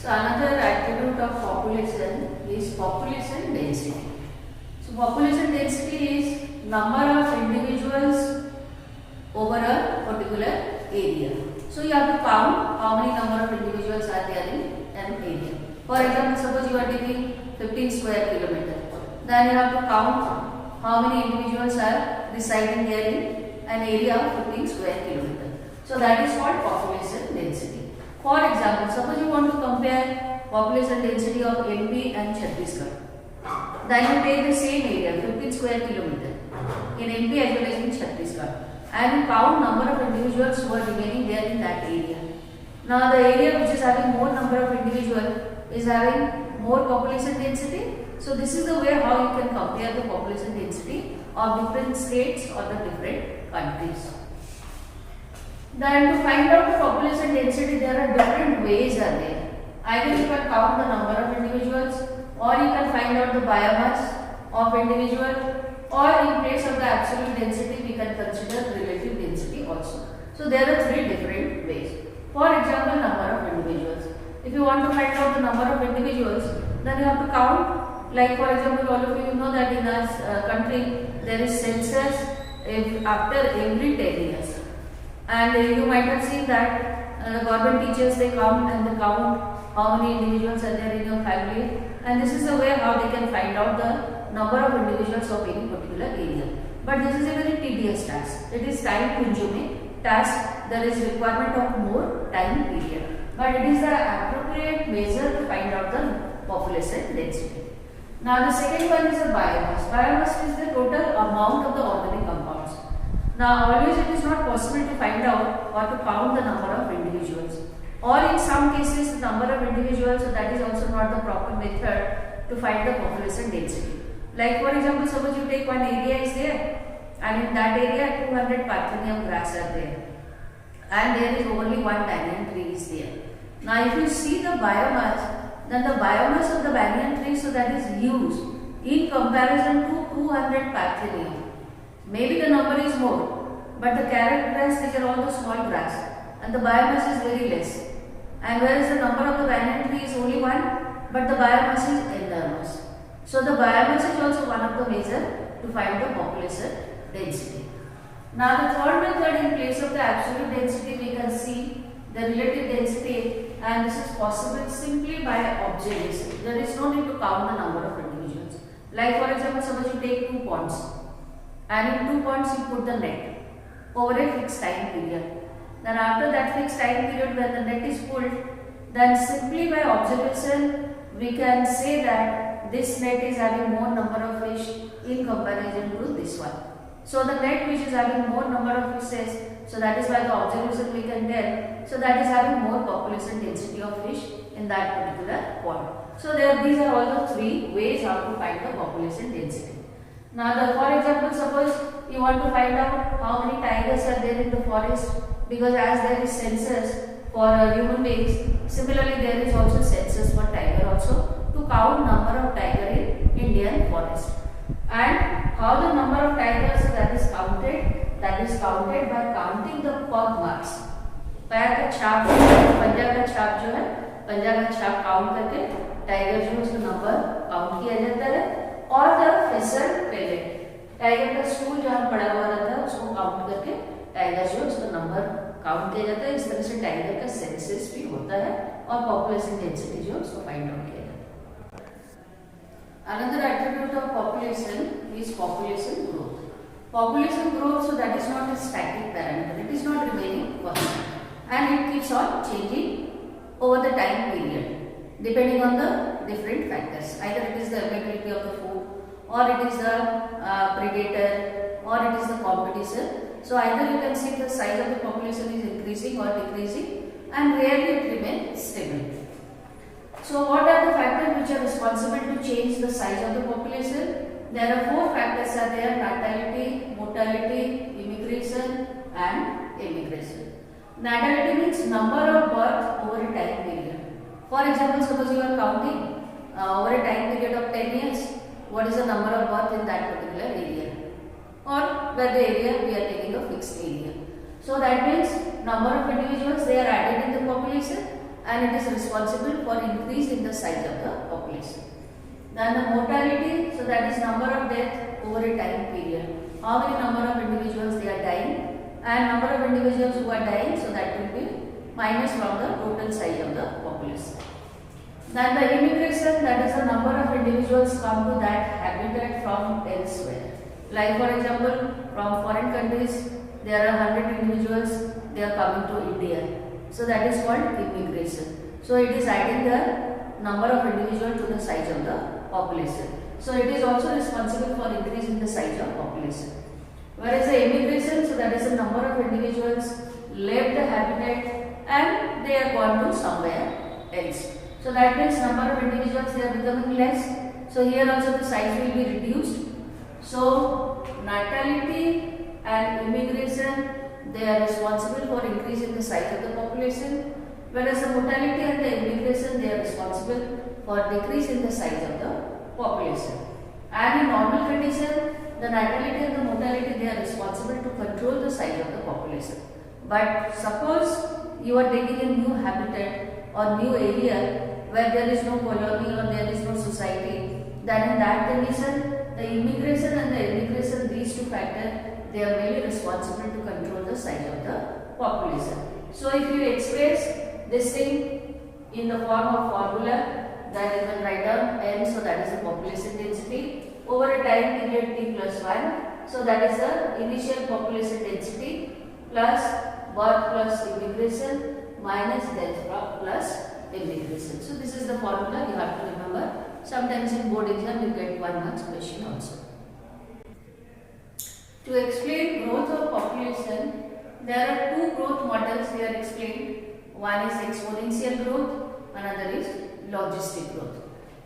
So another attribute of population is population density. So population density is number of individuals over a particular area. So you have to count how many number of individuals are there in an area. For example, suppose you are taking 15 square kilometer. Then you have to count how many individuals are residing there in an area of 15 square kilometer. So that is called population density. For example, suppose you want to compare population density of MP and Chhattisgarh. Then you take the same area, 15 square kilometer, in MP as well as in Chhattisgarh, and you count number of individuals who are remaining there in that area. Now the area which is having more number of individuals is having more population density. So this is the way how you can compare the population density of different states or the different countries. Then to find out the population density, there are different ways are there. Either you can count the number of individuals, or you can find out the biomass of individual, or in place of the absolute density we can consider relative density also. So there are three different ways. For example, number of individuals. If you want to find out the number of individuals, then you have to count. Like for example, all of you know that in our country there is census after every 10 years. And you might have seen that the government teachers, they count and they count how many individuals are there in your family, and this is the way how they can find out the number of individuals of any particular area. But this is a very tedious task. It is time consuming task. There is requirement of more time period. But it is the appropriate measure to find out the population density. Now the second one is the biomass. Biomass is the total amount of the organic compounds. Now always it is not possible to find out or to count the number of individuals, or in some cases the number of individuals, so that is also not the proper method to find the population density. Like for example, suppose you take one area is there, and in that area 200 Parthenium grass are there, and there is only one banyan tree is there. Now if you see the biomass, then the biomass of the banyan tree, so that is huge in comparison to 200 Parthenium. Maybe the number is more, but the carrot grass, these are all the small grass, and the biomass is very less. And whereas the number of the banyan tree is only one, but the biomass is enormous. So the biomass is also one of the measure to find the population density. Now the third method, in place of the absolute density, we can see the relative density, and this is possible simply by observation. There is no need to count the number of individuals. Like for example, suppose you take 2 ponds, and in 2 ponds you put the net over a fixed time period. Then after that fixed time period, when the net is pulled, then simply by observation we can say that this net is having more number of fish in comparison to this one. So the net which is having more number of fishes, so that is by the observation we can tell, so that is having more population density of fish in that particular pond. So these are all the three ways how to find the population density. Now for example, suppose you want to find out how many tigers are there in the forest, because as there is census for human beings, similarly there is also census for tiger also, to count number of tiger in Indian forest. And how the number of tigers that is counted by counting the paw marks. पैर का छाप, पंजा का छाप जो है, पंजा का छाप काउंट करके टाइगर जो है उसका नंबर काउंट किया जाता है, और द फेसर पेलेट, टाइगर का स्टूल जहाँ पड़ा हुआ रहता है उसको काउंट करके टाइगर जो है उसका नंबर काउंट किया जाता है. इस तरह से टाइगर का सेंसस भी होता है और पॉपुलेशन डेंसिटी जो है उसको फाइंड आउट किया जाता है. Another attribute of population is population growth. Population growth, so that is not a static parameter. It is not remaining constant, and it keeps on changing over the time period, depending on the different factors. Either it is the availability of the food, or it is the predator, or it is the competition. So either you can see the size of the population is increasing or decreasing, and rarely it remains stable. So what are the factors which are responsible to change the size of the population? There are 4 factors are there: natality, mortality, immigration and immigration. Natality means number of birth over a time period. For example, suppose you are counting over a time period of 10 years, what is the number of birth in that particular area, or where the area we are taking a fixed area. So that means number of individuals they are added in the population, and it is responsible for increase in the size of the population. Then the mortality, so that is number of death over a time period. How many number of individuals they are dying, and number of individuals who are dying, so that will be minus from the total size of the population. Then the immigration, that is the number of individuals come to that habitat from elsewhere. Like for example, from foreign countries, there are 100 individuals, they are coming to India. So that is called immigration. So it is adding the number of individuals to the size of the population. So it is also responsible for increasing the size of population. Whereas the immigration, so that is the number of individuals left the habitat and they are gone to somewhere else. So that means number of individuals they are becoming less. So here also the size will be reduced. So natality and immigration, they are responsible for increasing the size of the population, whereas the mortality and the immigration, they are responsible for decrease in the size of the population. And in normal condition, the natality and the mortality, they are responsible to control the size of the population. But suppose you are taking a new habitat or new area where there is no colony or there is no society, then in that condition, the immigration and the immigration, these two factors, they are really responsible to control the size of the population. So if you express this thing in the form of formula, then you can write down n, so that is the population density over a time period t plus 1. So that is the initial population density plus birth plus immigration minus death plus immigration. So this is the formula you have to remember. Sometimes in board exam you get 1 mark question also. To explain growth of population, there are two growth models here explained. One is exponential growth, another is logistic growth.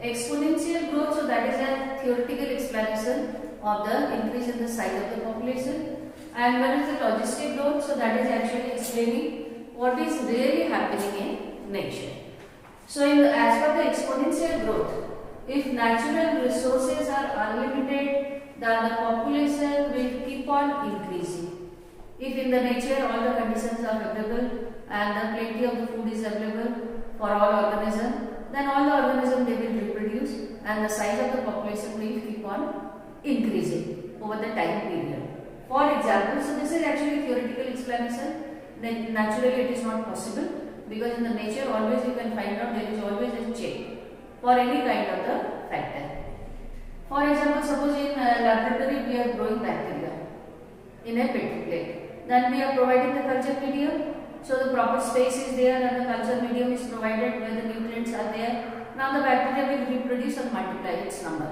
Exponential growth, so that is a theoretical explanation of the increase in the size of the population. And what is the logistic growth? So that is actually explaining what is really happening in nature. So as per the exponential growth, if natural resources are unlimited, then the population will keep on increasing. If in the nature all the conditions are favorable and the plenty of the food is available for all organisms, then all the organisms they will reproduce and the size of the population will keep on increasing over the time period. For example, so this is actually theoretical explanation. Then naturally it is not possible, because in the nature always you can find out there is always a check for any kind of the factor. For example, suppose in a laboratory we are growing bacteria in a petri plate. Then we are providing the culture medium. So the proper space is there and the culture medium is provided where the nutrients are there. Now the bacteria will reproduce and multiply its number.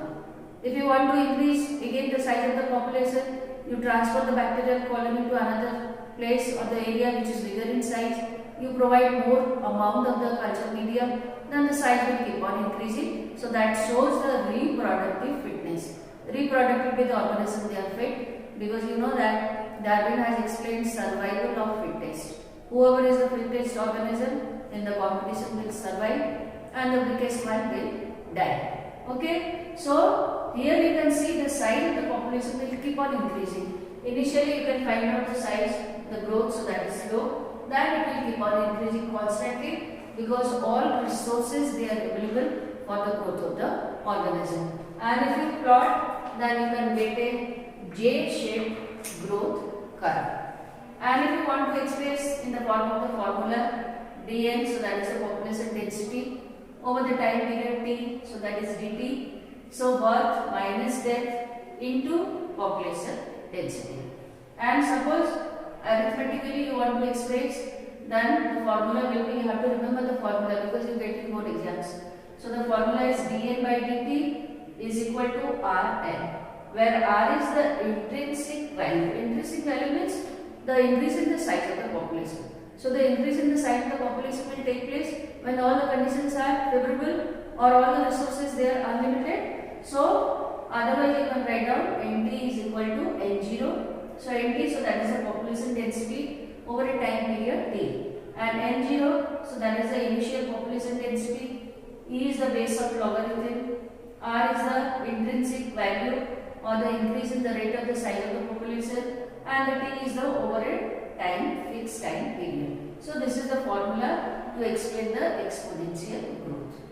If you want to increase again the size of the population, you transfer the bacterial colony to another place or the area which is bigger in size. You provide more amount of the culture medium, then the size will keep on increasing. So that shows the reproductive fitness. Reproductively the organism they are fit, because you know that Darwin has explained survival of fittest. Whoever is the fittest organism in the competition will survive and the weakest one will die. Okay, so here you can see the size of the population will keep on increasing. Initially you can find out the size, the growth, so that is slow. Then it will keep on increasing constantly, because all resources they are available for the growth of the organism. And if you plot, then you can get a J-shaped growth curve. And if you want to express in the form of the formula dn, so that is the population density over the time period t, so that is dt. So birth minus death into population density. And suppose arithmetically you want to express, then the formula will be, you have to remember the formula because you get in board exams. So the formula is dn by dt is equal to Rn, where R is the intrinsic value. Intrinsic value means the increase in the size of the population. So the increase in the size of the population will take place when all the conditions are favorable or all the resources they are unlimited. So otherwise you can write down Nt is equal to N0. So Nt, so that is the population density over a time period t, and N0, so that is the initial population density. E is the base of logarithm. R is the intrinsic value or the increase in the rate of the size of the population, and the t is the over a time fixed time period. So this is the formula to explain the exponential growth.